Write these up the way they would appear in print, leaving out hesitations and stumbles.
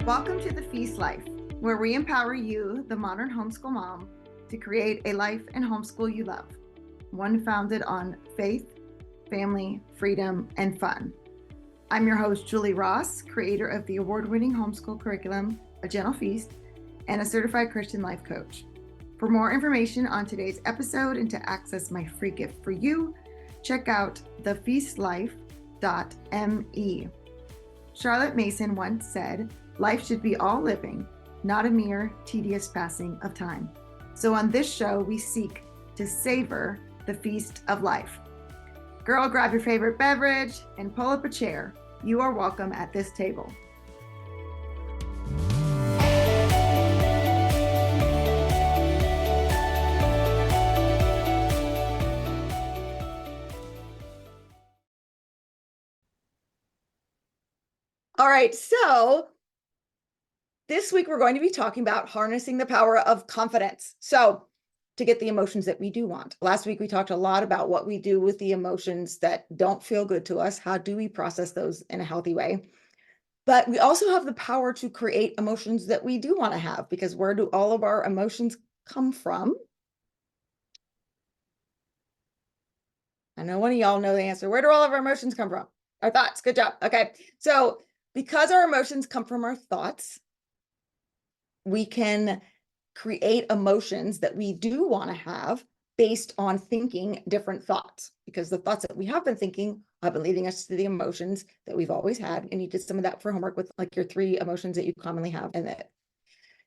Welcome to the Feast Life, where we empower you, the modern homeschool mom, to create a life and homeschool you love, one founded on faith, family, freedom, and fun. I'm your host, Julie Ross, creator of the award-winning homeschool curriculum, A Gentle Feast, and a certified Christian life coach. For more information on today's episode and to access my free gift for you, check out thefeastlife.me. Charlotte Mason once said, "Life should be all living, not a mere tedious passing of time." So on this show, we seek to savor the feast of life. Girl, grab your favorite beverage and pull up a chair. You are welcome at this table. All right, so this week we're going to be talking about harnessing the power of confidence. So to get the emotions that we do want. Last week we talked a lot about what we do with the emotions that don't feel good to us. How do we process those in a healthy way? But we also have the power to create emotions that we do want to have, because where do all of our emotions come from? I know one of y'all know the answer. Where do all of our emotions come from? Our thoughts. Good job. Okay. So because our emotions come from our thoughts, we can create emotions that we do want to have based on thinking different thoughts, because the thoughts that we have been thinking have been leading us to the emotions that we've always had. And you did some of that for homework with like your 3 emotions that you commonly have, and that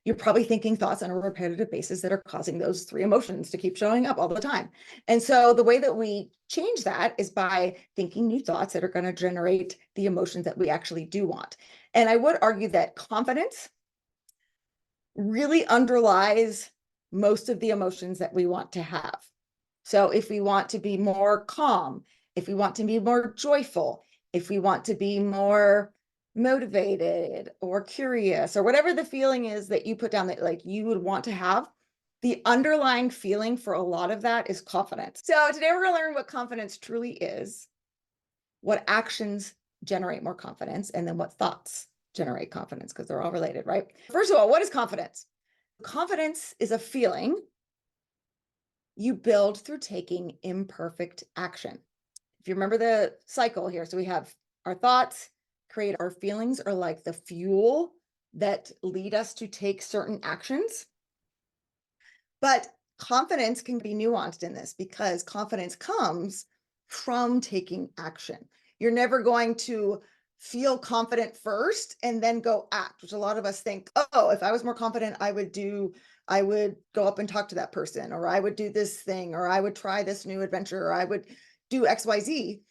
you're probably thinking thoughts on a repetitive basis that are causing those 3 emotions to keep showing up all the time. And so the way that we change that is by thinking new thoughts that are going to generate the emotions that we actually do want. And I would argue that confidence really underlies most of the emotions that we want to have. So if we want to be more calm, if we want to be more joyful, if we want to be more motivated or curious, or whatever the feeling is that you put down that like you would want to have, the underlying feeling for a lot of that is confidence. So today we're going to learn what confidence truly is, what actions generate more confidence, and then what thoughts generate confidence, because they're all related, right? First of all, what is confidence? Confidence is a feeling you build through taking imperfect action. If you remember the cycle here, so we have our thoughts create our feelings, are like the fuel that lead us to take certain actions. But confidence can be nuanced in this, because confidence comes from taking action. You're never going to feel confident first and then go act, which a lot of us think, oh, if I was more confident, I would go up and talk to that person, or I would do this thing, or I would try this new adventure, or I would do XYZ.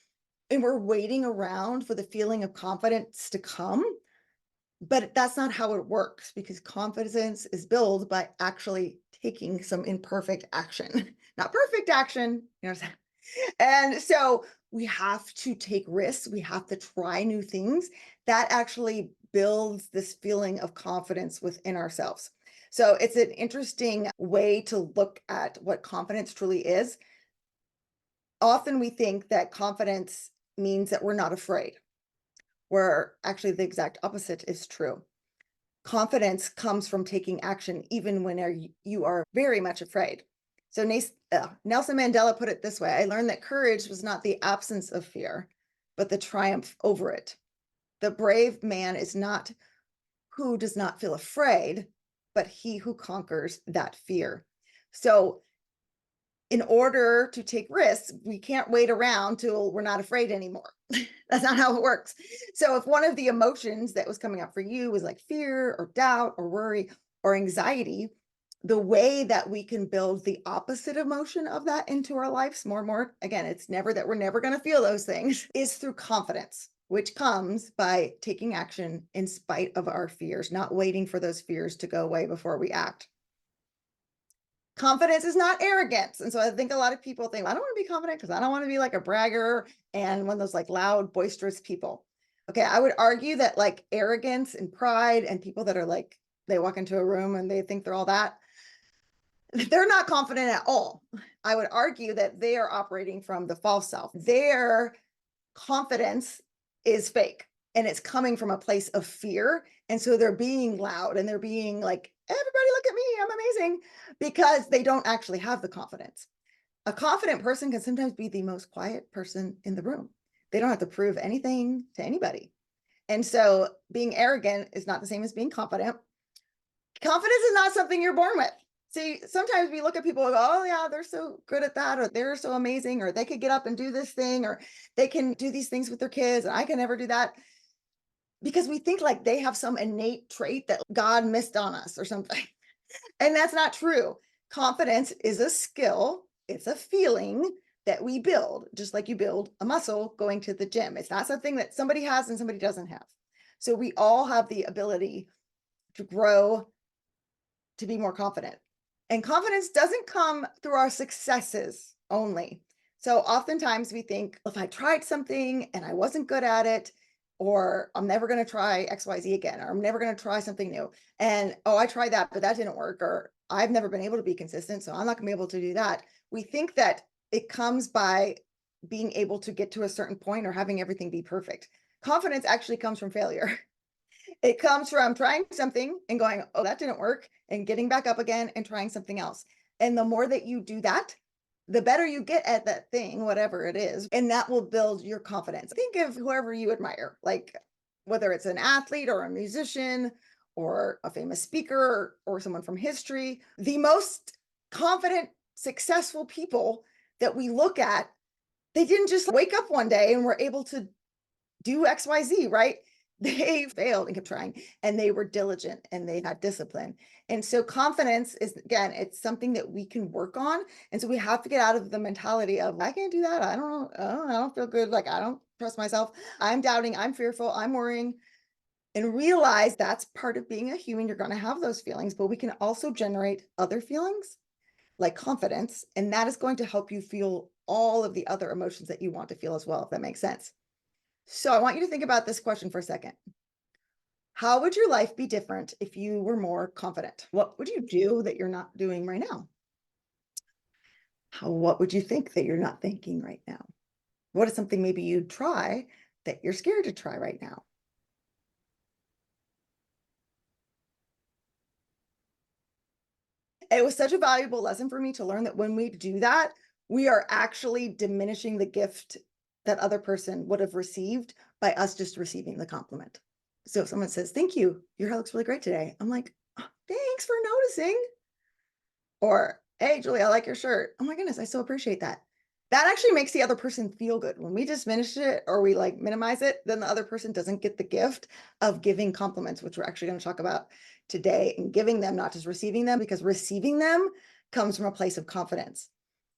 And we're waiting around for the feeling of confidence to come. But that's not how it works, because confidence is built by actually taking some imperfect action, not perfect action, you know what I'm saying? And so we have to take risks. We have to try new things. That actually builds this feeling of confidence within ourselves. So it's an interesting way to look at what confidence truly is. Often we think that confidence means that we're not afraid, where actually the exact opposite is true. Confidence comes from taking action even when you are very much afraid. So Nelson Mandela put it this way: I learned that courage was not the absence of fear, but the triumph over it. The brave man is not who does not feel afraid, but he who conquers that fear. So in order to take risks, we can't wait around till we're not afraid anymore. That's not how it works. So if one of the emotions that was coming up for you was like fear or doubt or worry or anxiety, the way that we can build the opposite emotion of that into our lives more and more, again, it's never that we're never going to feel those things, is through confidence, which comes by taking action in spite of our fears, not waiting for those fears to go away before we act. Confidence is not arrogance. And so I think a lot of people think, I don't want to be confident because I don't want to be like a bragger and one of those like loud, boisterous people. Okay, I would argue that like arrogance and pride and people that are like, they walk into a room and they think they're all that, they're not confident at all. I would argue that they are operating from the false self. Their confidence is fake. and it's coming from a place of fear. And so they're being loud and they're being like, everybody look at me, I'm amazing, because they don't actually have the confidence. A confident person can sometimes be the most quiet person in the room. They don't have to prove anything to anybody. And so being arrogant is not the same as being confident. Confidence is not something you're born with. See, sometimes we look at people and go, oh yeah, they're so good at that, or they're so amazing, or they could get up and do this thing, or they can do these things with their kids, and I can never do that. Because we think like they have some innate trait that God missed on us or something. And that's not true. Confidence is a skill, it's a feeling that we build, just like you build a muscle going to the gym. It's not something that somebody has and somebody doesn't have. So we all have the ability to grow, to be more confident. And confidence doesn't come through our successes only. So oftentimes we think, if I tried something and I wasn't good at it, or I'm never going to try XYZ again, or I'm never going to try something new. And oh, I tried that, but that didn't work, or I've never been able to be consistent, so I'm not going to be able to do that. We think that it comes by being able to get to a certain point or having everything be perfect. Confidence actually comes from failure. It comes from trying something and going, oh, that didn't work, and getting back up again and trying something else. And the more that you do that, the better you get at that thing, whatever it is, and that will build your confidence. Think of whoever you admire, like whether it's an athlete or a musician or a famous speaker or someone from history. The most confident, successful people that we look at, they didn't just wake up one day and were able to do XYZ, right? They failed and kept trying, and they were diligent and they had discipline. And so confidence is, again, it's something that we can work on. And so we have to get out of the mentality of, I can't do that. I don't know. I don't feel good. Like, I don't trust myself. I'm doubting. I'm fearful. I'm worrying. And realize that's part of being a human. You're going to have those feelings, but we can also generate other feelings like confidence. And that is going to help you feel all of the other emotions that you want to feel as well, if that makes sense. So I want you to think about this question for a second. How would your life be different if you were more confident? What would you do that you're not doing right now? What would you think that you're not thinking right now? What is something maybe you'd try that you're scared to try right now? It was such a valuable lesson for me to learn that when we do that, we are actually diminishing the gift that other person would have received by us just receiving the compliment. So if someone says, thank you, your hair looks really great today, I'm like, oh, thanks for noticing. Or, hey, Julie, I like your shirt. Oh my goodness, I so appreciate that. That actually makes the other person feel good. When we diminish it or we like minimize it, then the other person doesn't get the gift of giving compliments, which we're actually going to talk about today, and giving them, not just receiving them, because receiving them comes from a place of confidence.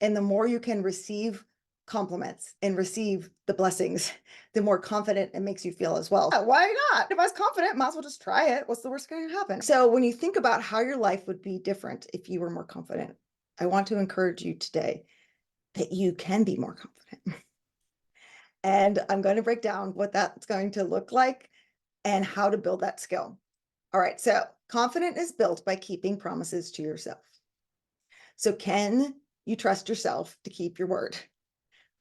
And the more you can receive compliments and receive the blessings, the more confident it makes you feel as well. Why not? If I was confident, might as well just try it. What's the worst going to happen? So when you think about how your life would be different if you were more confident, I want to encourage you today that you can be more confident. And I'm going to break down what that's going to look like and how to build that skill. All right, so confidence is built by keeping promises to yourself. So can you trust yourself to keep your word?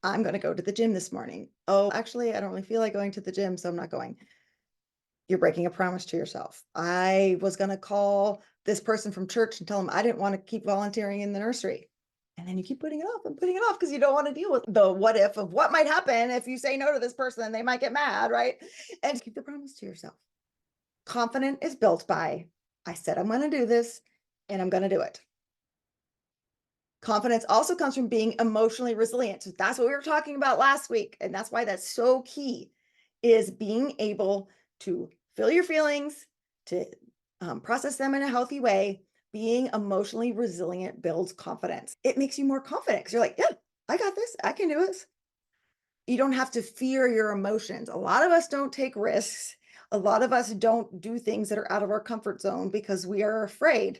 I'm going to go to the gym this morning. Oh, actually, I don't really feel like going to the gym, so I'm not going. You're breaking a promise to yourself. I was going to call this person from church and tell them I didn't want to keep volunteering in the nursery. And then you keep putting it off and putting it off because you don't want to deal with the what if of what might happen if you say no to this person and they might get mad, right? And keep the promise to yourself. Confidence is built by, I said I'm going to do this and I'm going to do it. Confidence also comes from being emotionally resilient. So that's what we were talking about last week. And that's why that's so key, is being able to feel your feelings, to process them in a healthy way. Being emotionally resilient builds confidence. It makes you more confident because you're like, yeah, I got this. I can do this. You don't have to fear your emotions. A lot of us don't take risks. A lot of us don't do things that are out of our comfort zone because we are afraid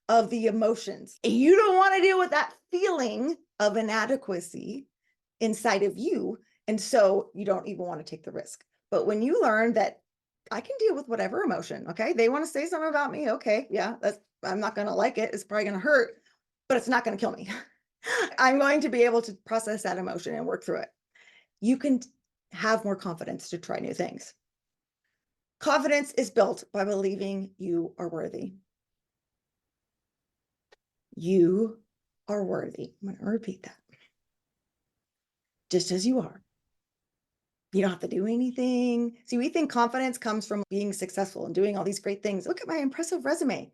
of the emotions. You don't want to deal with that feeling of inadequacy inside of you. And so you don't even want to take the risk. But when you learn that I can deal with whatever emotion, okay, they want to say something about me. Okay, yeah, I'm not going to like it. It's probably going to hurt, but it's not going to kill me. I'm going to be able to process that emotion and work through it. You can have more confidence to try new things. Confidence is built by believing you are worthy. You are worthy. I'm going to repeat that. Just as you are. You don't have to do anything. See, we think confidence comes from being successful and doing all these great things. Look at my impressive resume.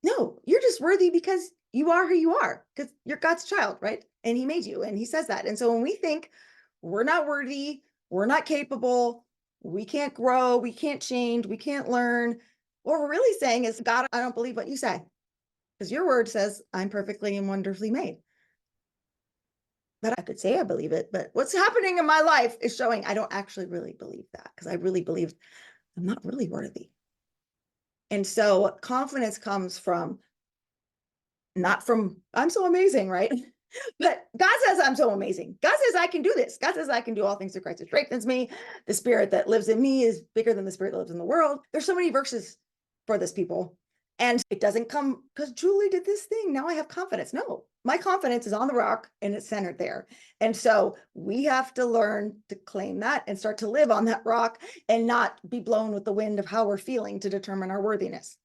No, you're just worthy because you are who you are, because you're God's child, right? And he made you, and he says that. And so when we think we're not worthy, we're not capable, we can't grow, we can't change, we can't learn, what we're really saying is, God, I don't believe what you say, because your word says I'm perfectly and wonderfully made. But I could say I believe it, but what's happening in my life is showing I don't actually really believe that, because I really believe I'm not really worthy. And so confidence comes from, not from I'm so amazing, right? But God says I'm so amazing. God says I can do this. God says I can do all things through Christ who strengthens me. The spirit that lives in me is bigger than the spirit that lives in the world. There's so many verses for this, people. And it doesn't come because Julie did this thing. Now I have confidence. No, my confidence is on the rock and it's centered there. And so we have to learn to claim that and start to live on that rock and not be blown with the wind of how we're feeling to determine our worthiness.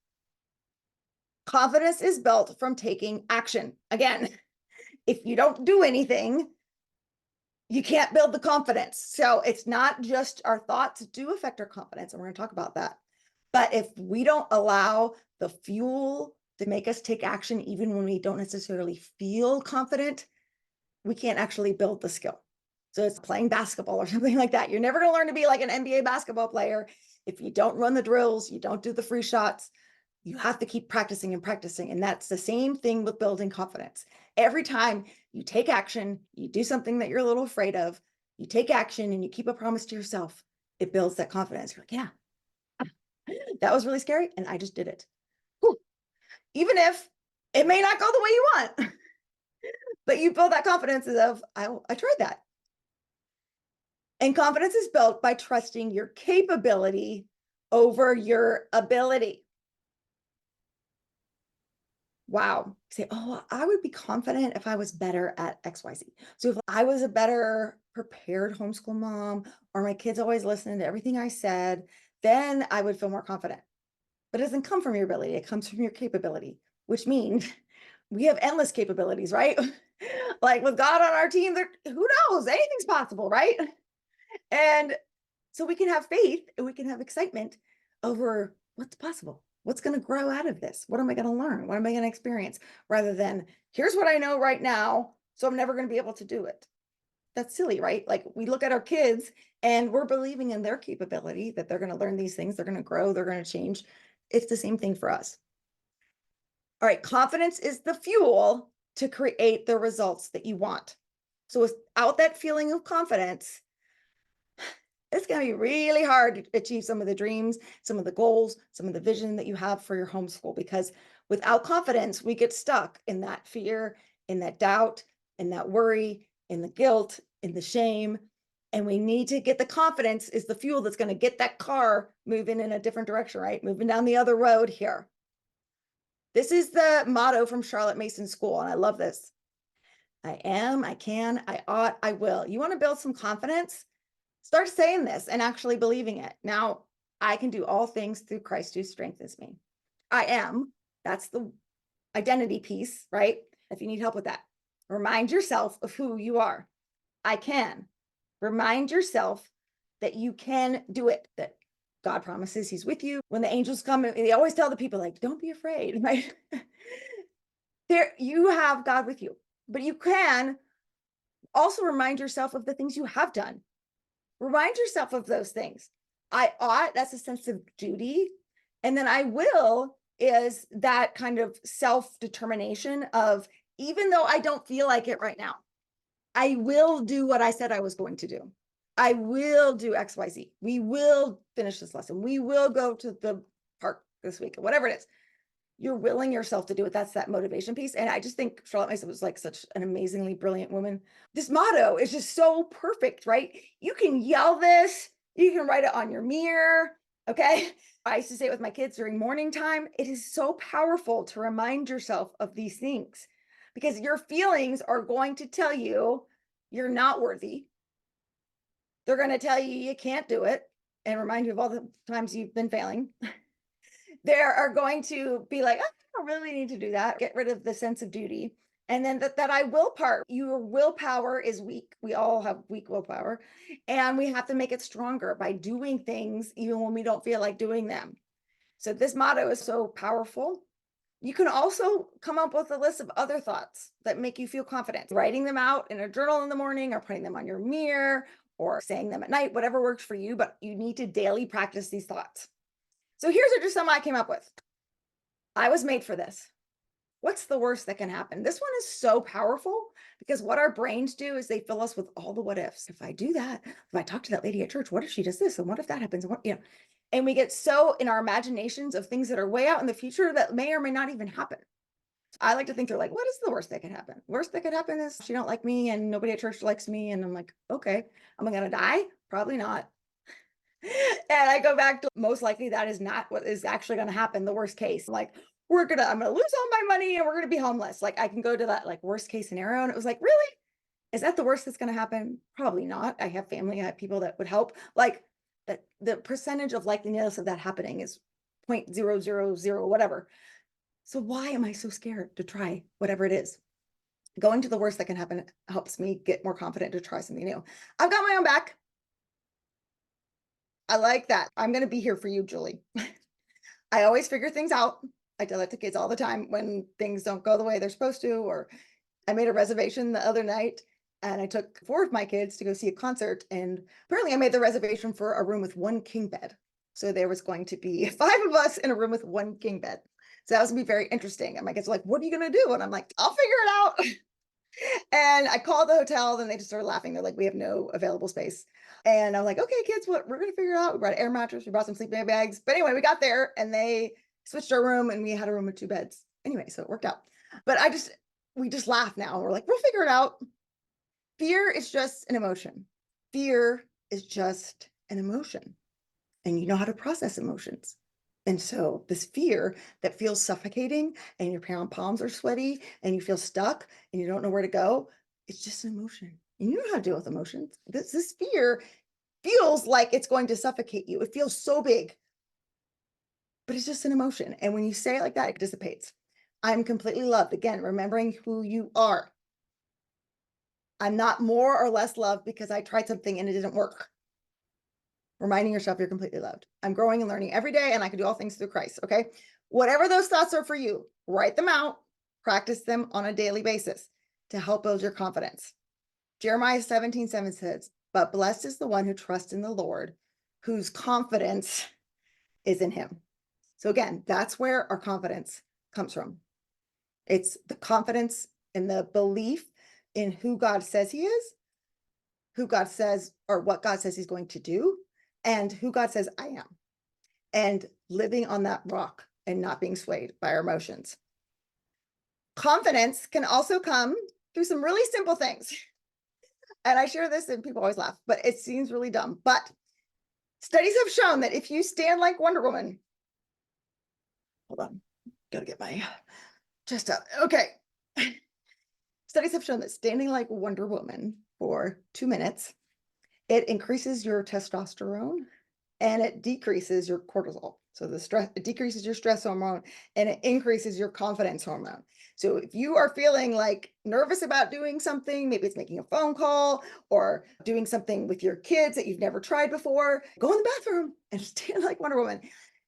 Confidence is built from taking action. Again, if you don't do anything, you can't build the confidence. So it's not just our thoughts do affect our confidence, and we're going to talk about that. But if we don't allow the fuel to make us take action, even when we don't necessarily feel confident, we can't actually build the skill. So it's playing basketball or something like that. You're never going to learn to be like an NBA basketball player if you don't run the drills, you don't do the free shots. You have to keep practicing and practicing. And that's the same thing with building confidence. Every time you take action, you do something that you're a little afraid of, you take action and you keep a promise to yourself, it builds that confidence. You're like, yeah, that was really scary. And I just did it. Whew. Even if it may not go the way you want, but you build that confidence of, I tried that. And confidence is built by trusting your capability over your ability. Wow. Say, oh, I would be confident if I was better at XYZ. So if I was a better prepared homeschool mom, or my kids always listened to everything I said, then I would feel more confident. But it doesn't come from your ability, it comes from your capability, which means we have endless capabilities, right? Like with God on our team, who knows? Anything's possible, right? And so we can have faith and we can have excitement over what's possible. What's going to grow out of this? What am I going to learn? What am I going to experience? Rather than, here's what I know right now, so I'm never going to be able to do it. That's silly, right? Like we look at our kids and we're believing in their capability that they're going to learn these things, they're going to grow, they're going to change. It's the same thing for us. All right, confidence is the fuel to create the results that you want. So without that feeling of confidence, it's going to be really hard to achieve some of the dreams, some of the goals, some of the vision that you have for your homeschool, because without confidence, we get stuck in that fear, in that doubt, in that worry, in the guilt, in the shame. And we need to get the confidence is the fuel that's going to get that car moving in a different direction, right? Moving down the other road here. This is the motto from Charlotte Mason School, and I love this. I am, I can, I ought, I will. You want to build some confidence? Start saying this and actually believing it. Now, I can do all things through Christ who strengthens me. I am. That's the identity piece, right? If you need help with that, remind yourself of who you are. I can. Remind yourself that you can do it, that God promises he's with you. When the angels come, they always tell the people, like, don't be afraid, right? There, you have God with you, but you can also remind yourself of the things you have done. Remind yourself of those things. I ought, that's a sense of duty. And then I will is that kind of self-determination of, even though I don't feel like it right now, I will do what I said I was going to do. I will do XYZ. We will finish this lesson. We will go to the park this week, or whatever it is. You're willing yourself to do it. That's that motivation piece. And I just think Charlotte Mason was like such an amazingly brilliant woman. This motto is just so perfect, right? You can yell this, you can write it on your mirror. Okay. I used to say it with my kids during morning time. It is so powerful to remind yourself of these things, because your feelings are going to tell you you're not worthy. They're going to tell you you can't do it. and remind you of all the times you've been failing. There are going to be like, "Oh, I don't really need to do that." Get rid of the sense of duty. And then that I will part. Your willpower is weak. We all have weak willpower. And we have to make it stronger by doing things even when we don't feel like doing them. So this motto is so powerful. You can also come up with a list of other thoughts that make you feel confident, writing them out in a journal in the morning or putting them on your mirror or saying them at night, whatever works for you, but you need to daily practice these thoughts. So here's just some I came up with. I was made for this. What's the worst that can happen? This one is so powerful because what our brains do is they fill us with all the what ifs. If I do that, if I talk to that lady at church, what if she does this? And what if that happens? And what, and we get so in our imaginations of things that are way out in the future that may or may not even happen. I like to think they're like, what is the worst that could happen? Worst that could happen is she don't like me and nobody at church likes me. And I'm like, okay, am I going to die? Probably not. And I go back to most likely that is not what is actually going to happen. The worst case, like I'm going to lose all my money and we're going to be homeless. Like I can go to that like worst case scenario. And it was like, really? Is that the worst that's going to happen? Probably not. I have family, I have people that would help. Like that the percentage of likeliness of that happening is 0.000 whatever. So why am I so scared to try whatever it is? Going to the worst that can happen helps me get more confident to try something new. I've got my own back. I like that. I'm going to be here for you, Julie. I always figure things out. I tell that to kids all the time when things don't go the way they're supposed to, or I made a reservation the other night and I took 4 of my kids to go see a concert. And apparently I made the reservation for a room with 1 king bed. So there was going to be 5 of us in a room with 1 king bed. So that was going to be very interesting. And my kids are like, what are you going to do? And I'm like, I'll figure it out. And I called the hotel, then they just started laughing. They're like, we have no available space. And I'm like, okay, kids, what we're going to figure it out. We brought an air mattress, we brought some sleeping bags. But anyway, we got there and they switched our room and we had a room with 2 beds. Anyway, so it worked out. But we just laugh now. We're like, we'll figure it out. Fear is just an emotion. Fear is just an emotion. And you know how to process emotions. And so this fear that feels suffocating and your palms are sweaty and you feel stuck and you don't know where to go, it's just an emotion. And you know how to deal with emotions. This fear feels like it's going to suffocate you. It feels so big, but it's just an emotion. And when you say it like that, it dissipates. I'm completely loved. Again, remembering who you are. I'm not more or less loved because I tried something and it didn't work. Reminding yourself you're completely loved. I'm growing and learning every day and I can do all things through Christ. Okay. Whatever those thoughts are for you, write them out, practice them on a daily basis to help build your confidence. Jeremiah 17:7 says, but blessed is the one who trusts in the Lord, whose confidence is in him. So again, that's where our confidence comes from. It's the confidence and the belief in who God says he is, who God says, or what God says he's going to do, and who God says I am, and living on that rock and not being swayed by our emotions. Confidence can also come through some really simple things. And I share this and people always laugh, but it seems really dumb. But studies have shown that if you stand like Wonder Woman, hold on, gotta get my chest up. Okay. Studies have shown that standing like Wonder Woman for 2 minutes, it increases your testosterone and it decreases your cortisol. So it decreases your stress hormone and it increases your confidence hormone. So if you are feeling like nervous about doing something, maybe it's making a phone call or doing something with your kids that you've never tried before, go in the bathroom and stand like Wonder Woman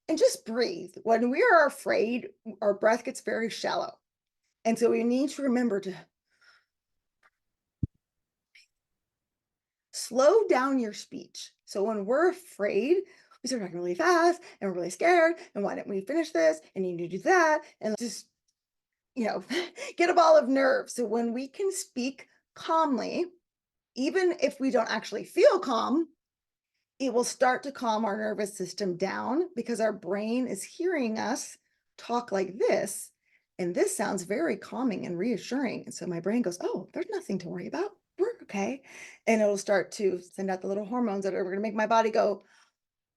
and just breathe. When we are afraid, our breath gets very shallow. And so we need to remember to slow down your speech. So when we're afraid, we start talking really fast and we're really scared. And why didn't we finish this? And you need to do that. And just, get a ball of nerves. So when we can speak calmly, even if we don't actually feel calm, it will start to calm our nervous system down because our brain is hearing us talk like this. And this sounds very calming and reassuring. And so my brain goes, oh, there's nothing to worry about. We're okay. And it'll start to send out the little hormones that are going to make my body go,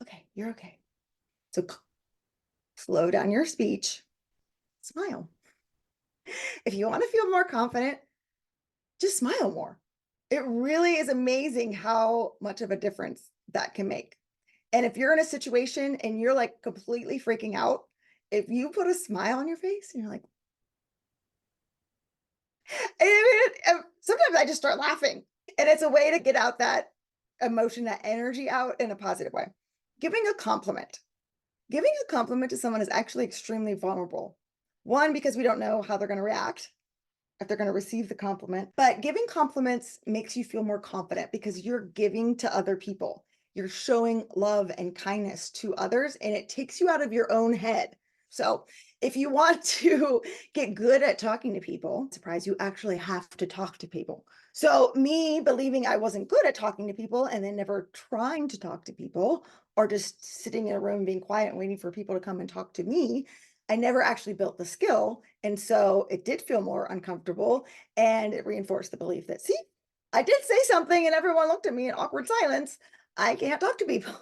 okay, you're okay. So slow down your speech, smile. If you want to feel more confident, just smile more. It really is amazing how much of a difference that can make. And if you're in a situation and you're like completely freaking out, if you put a smile on your face and you're like, sometimes I just start laughing. And it's a way to get out that emotion, that energy out in a positive way. Giving a compliment. Giving a compliment to someone is actually extremely vulnerable. One, because we don't know how they're going to react, if they're going to receive the compliment. But giving compliments makes you feel more confident because you're giving to other people. You're showing love and kindness to others, and it takes you out of your own head. So if you want to get good at talking to people, surprise, you actually have to talk to people. So me believing I wasn't good at talking to people and then never trying to talk to people or just sitting in a room being quiet and waiting for people to come and talk to me, I never actually built the skill. And so it did feel more uncomfortable, and it reinforced the belief that, see, I did say something and everyone looked at me in awkward silence. I can't talk to people.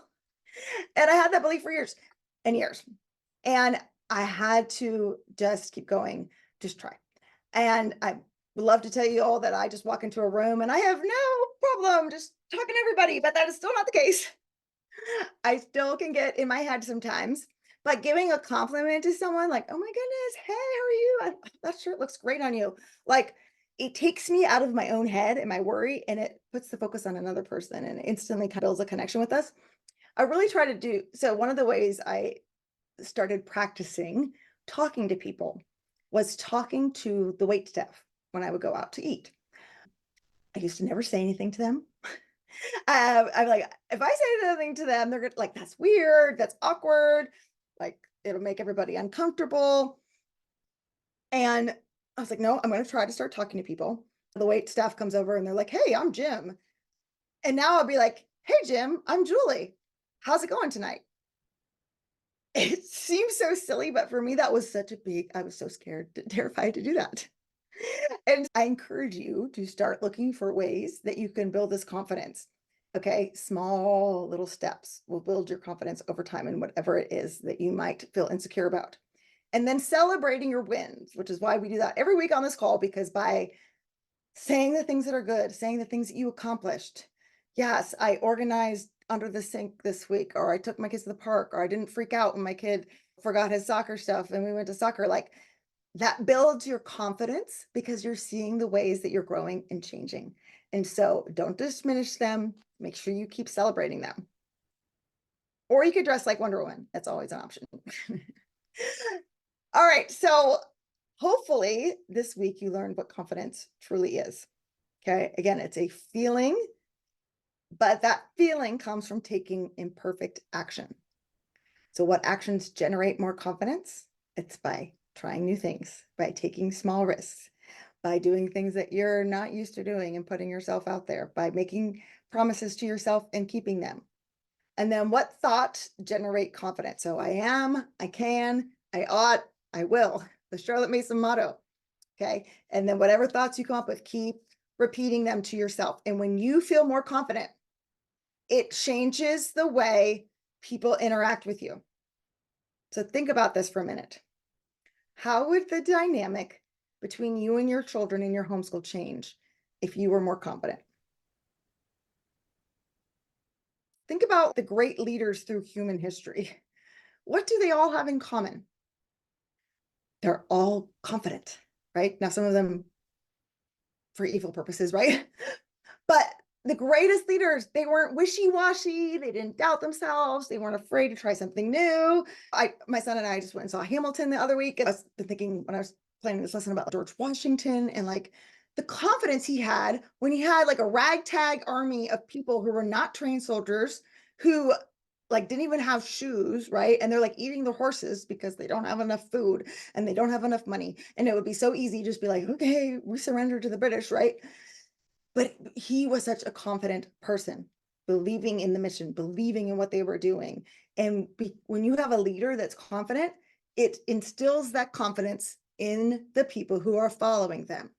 And I had that belief for years and years. And I had to just keep going, just try. And I would love to tell you all that I just walk into a room and I have no problem just talking to everybody, but that is still not the case. I still can get in my head sometimes, but giving a compliment to someone like, oh my goodness, hey, how are you? That shirt looks great on you. Like, it takes me out of my own head and my worry, and it puts the focus on another person and instantly builds a connection with us. I really try to do so. One of the ways I started practicing talking to people was talking to the wait staff when I would go out to eat. I used to never say anything to them. I'm like, if I say anything to them, they're gonna like, that's weird, that's awkward, like it'll make everybody uncomfortable. And I was like, no, I'm gonna try to start talking to people. The wait staff comes over and they're like, hey, I'm Jim. And now I'll be like, hey, Jim, I'm Julie. How's it going tonight? It seems so silly, but for me, that was such a big, I was so scared, terrified to do that. And I encourage you to start looking for ways that you can build this confidence. Okay, small little steps will build your confidence over time in whatever it is that you might feel insecure about. And then celebrating your wins, which is why we do that every week on this call, because by saying the things that are good, saying the things that you accomplished. Yes, I organized under the sink this week, or I took my kids to the park, or I didn't freak out when my kid forgot his soccer stuff and we went to soccer. Like, that builds your confidence because you're seeing the ways that you're growing and changing. And so don't diminish them. Make sure you keep celebrating them. Or you could dress like Wonder Woman. That's always an option. All right. So hopefully this week you learned what confidence truly is. Okay. Again, it's a feeling, but that feeling comes from taking imperfect action. So what actions generate more confidence? It's by trying new things, by taking small risks, by doing things that you're not used to doing and putting yourself out there, by making promises to yourself and keeping them. And then what thoughts generate confidence? So I am, I can, I ought, I will. The Charlotte Mason motto. Okay. And then whatever thoughts you come up with, keep repeating them to yourself. And when you feel more confident, it changes the way people interact with you. So think about this for a minute. How would the dynamic between you and your children in your homeschool change if you were more confident? Think about the great leaders through human history. What do they all have in common? They're all confident, right? Now, some of them for evil purposes, right? But the greatest leaders, they weren't wishy-washy, they didn't doubt themselves, they weren't afraid to try something new. My son and I just went and saw Hamilton the other week. I was thinking when I was planning this lesson about George Washington and like the confidence he had when he had like a ragtag army of people who were not trained soldiers, who like didn't even have shoes, right? And they're like eating the horses because they don't have enough food and they don't have enough money. And it would be so easy just be like, okay, we surrender to the British, right? But he was such a confident person, believing in the mission, believing in what they were doing. And when you have a leader that's confident, it instills that confidence in the people who are following them.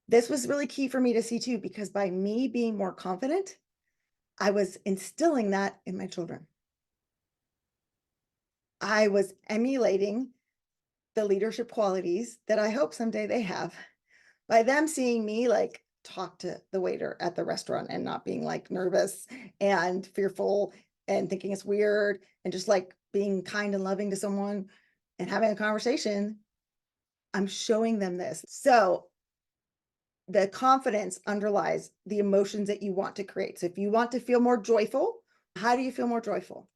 This was really key for me to see too, because by me being more confident, I was instilling that in my children. I was emulating the leadership qualities that I hope someday they have by them seeing me like talk to the waiter at the restaurant and not being like nervous and fearful and thinking it's weird and just like being kind and loving to someone and having a conversation, I'm showing them this. So the confidence underlies the emotions that you want to create. So if you want to feel more joyful, how do you feel more joyful?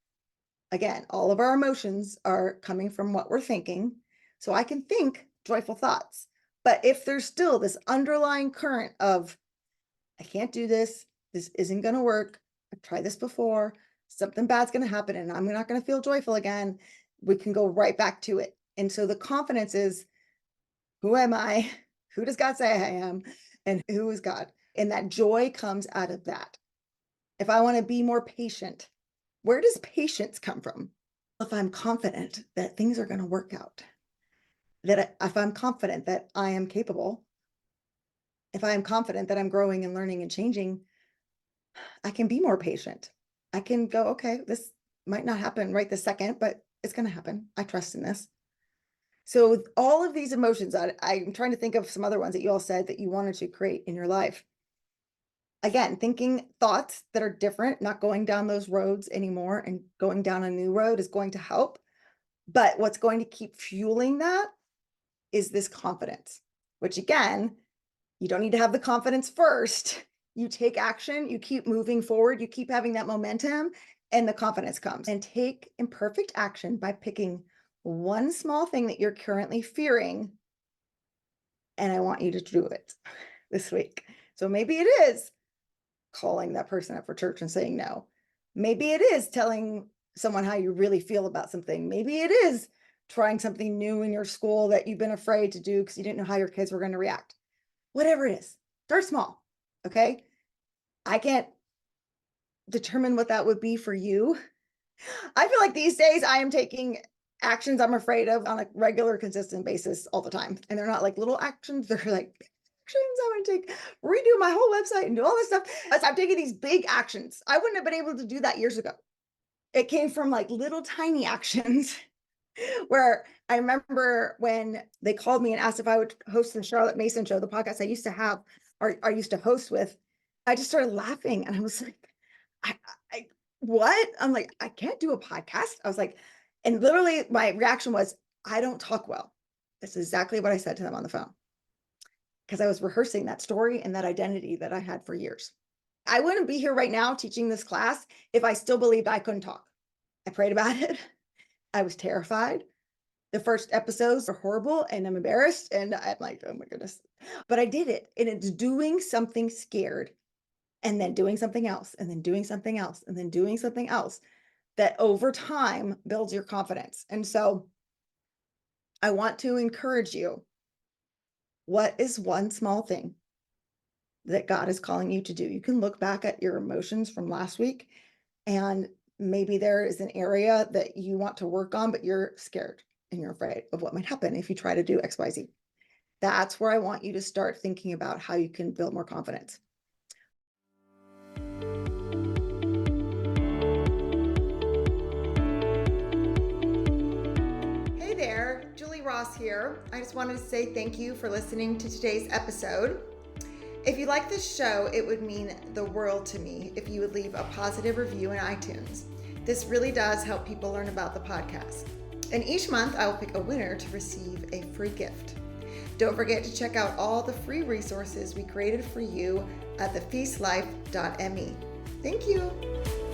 Again, all of our emotions are coming from what we're thinking. So I can think joyful thoughts. But if there's still this underlying current of, I can't do this, this isn't going to work, I've tried this before, something bad's going to happen and I'm not going to feel joyful again, we can go right back to it. And so the confidence is, who am I? Who does God say I am? And who is God? And that joy comes out of that. If I want to be more patient, where does patience come from? If I'm confident that things are going to work out, if I'm confident that I am capable, if I am confident that I'm growing and learning and changing, I can be more patient. I can go, okay, this might not happen right this second, but it's going to happen. I trust in this. So all of these emotions, I'm trying to think of some other ones that you all said that you wanted to create in your life. Again, thinking thoughts that are different, not going down those roads anymore and going down a new road is going to help. But what's going to keep fueling that is this confidence, which again, you don't need to have the confidence first. You take action, you keep moving forward, you keep having that momentum, and the confidence comes. And take imperfect action by picking one small thing that you're currently fearing. And I want you to do it this week. So maybe it is calling that person up for church and saying no. Maybe it is telling someone how you really feel about something. Maybe it is trying something new in your school that you've been afraid to do because you didn't know how your kids were going to react. Whatever it is, start small. Okay. I can't determine what that would be for you. I feel like these days I am taking actions I'm afraid of on a regular, consistent basis all the time. And they're not like little actions, they're like actions I'm going to take, redo my whole website and do all this stuff. As I'm taking these big actions. I wouldn't have been able to do that years ago. It came from like little tiny actions where I remember when they called me and asked if I would host the Charlotte Mason show, the podcast I used to have or I used to host with, I just started laughing and I was like, I what? I'm like, I can't do a podcast. I was like, and literally my reaction was, I don't talk well. That's exactly what I said to them on the phone. Because I was rehearsing that story and that identity that I had for years. I wouldn't be here right now teaching this class if I still believed I couldn't talk. I prayed about it. I was terrified. The first episodes are horrible and I'm embarrassed and I'm like, oh my goodness. But I did it. And it's doing something scared and then doing something else and then doing something else and then doing something else that over time builds your confidence. And so I want to encourage you. What is one small thing that God is calling you to do? You can look back at your emotions from last week and maybe there is an area that you want to work on, but you're scared and you're afraid of what might happen if you try to do XYZ. That's where I want you to start thinking about how you can build more confidence. Hey there, Julie Ross here. I just wanted to say thank you for listening to today's episode. If you like this show, it would mean the world to me if you would leave a positive review in iTunes. This really does help people learn about the podcast. And each month I will pick a winner to receive a free gift. Don't forget to check out all the free resources we created for you at thefeastlife.me. Thank you.